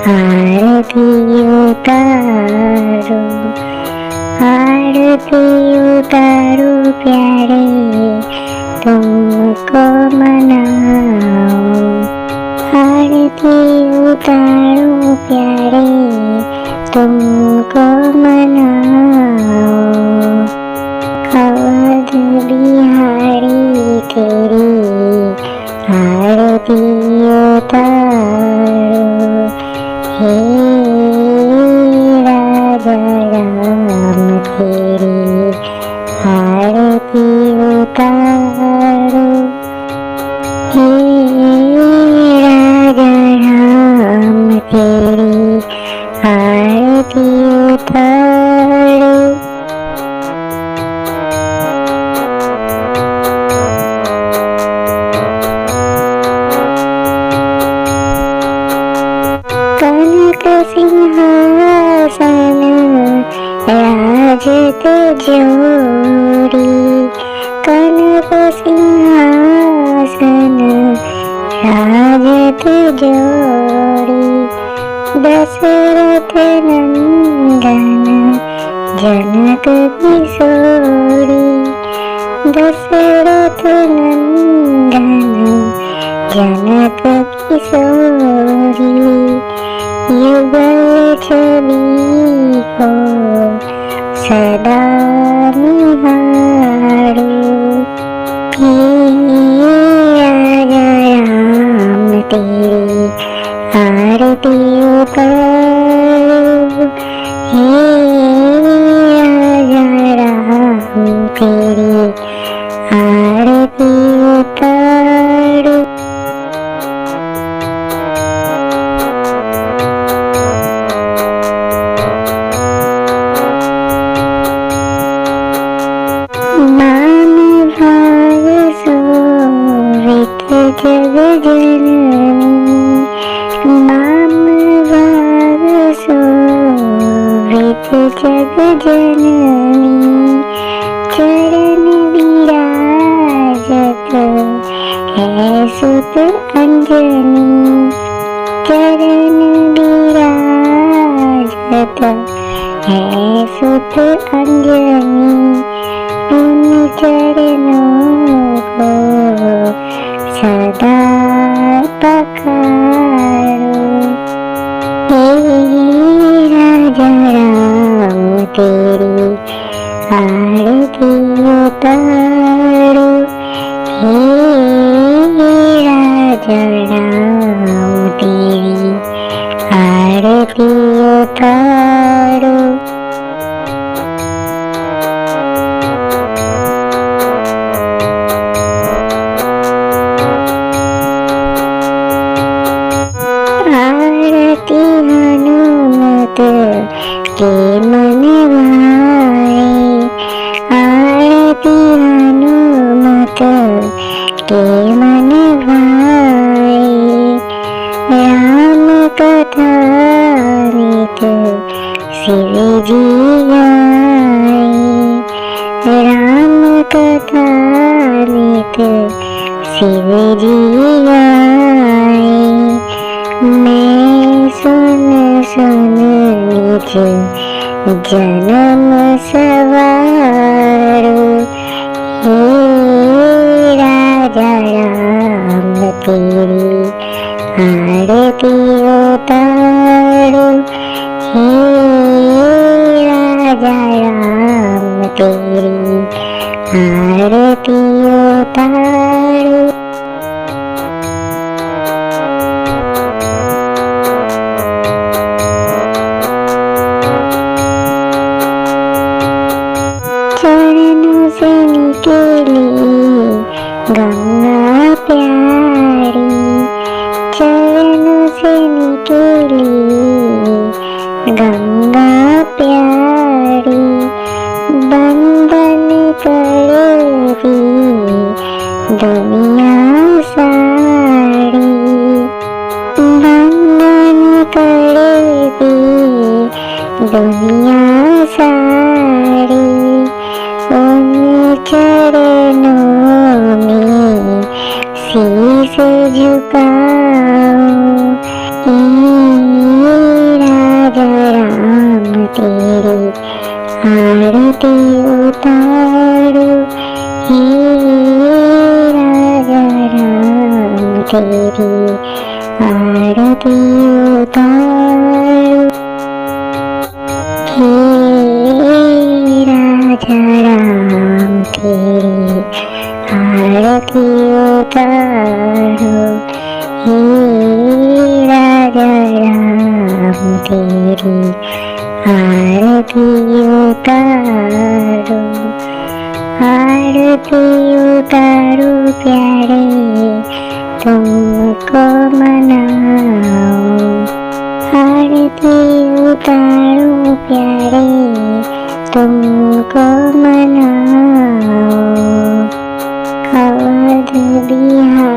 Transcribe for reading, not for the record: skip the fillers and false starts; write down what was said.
आरती उतारो, आरती उतारो प्यारे तुमको मनाओ, आरती उतारो प्यारे तुमको मनाओ। अवध बिहारी तेरी आरती उतारो, हे राजा राम तेरी आरती उतारो, हे राजा राम तेरी आरती उतारो। कनक सिंहासन राजत जोड़ी, कनक सिंहासन राजत जोड़ी, दशरथ नंदन जनक किशोरी, दशरथ नंदन जनक किशोरी, युगल छवि को सदा निहारो, हे राजा राम तेरी आरती उतारो, हे राजा राम तेरी आरती उतारो। मान भाग सोवित जग जननी, माम भाग सोवित जग जननी, चरण विराजत है सुत अंजनी, चरण विराजत है सुत अंजनी, उन चरणों को सदा पखारो, हे राजा राम तेरी आरती उतारो, हे राजा राम तेरी आरती उतारो। आरती हनुमत के मन भाए, आरती हनुमत के मन भाए, राम कथा नित शिव जी गाए, राम कथा नित शिव जी गाए, मैं सुन सुन निज जन्म सवारो, हे राजा राम तेरी आरती उतारो, हे राजा राम तेरी आरती उतारो। चरणों से निकली गंगा प्यारी, चरणों से निकली गंगा प्यारी, बंदन करेगी दुनिया सारी, बंदन करेगी दुनिया सारी, उन चरणों में शीश झुकाओ, तेरी आरती उतारो, आरती उतारो प्यारे तुमको मनाओ, आरती उतारो प्यारे तुमको मनाओ। अवध बिहारी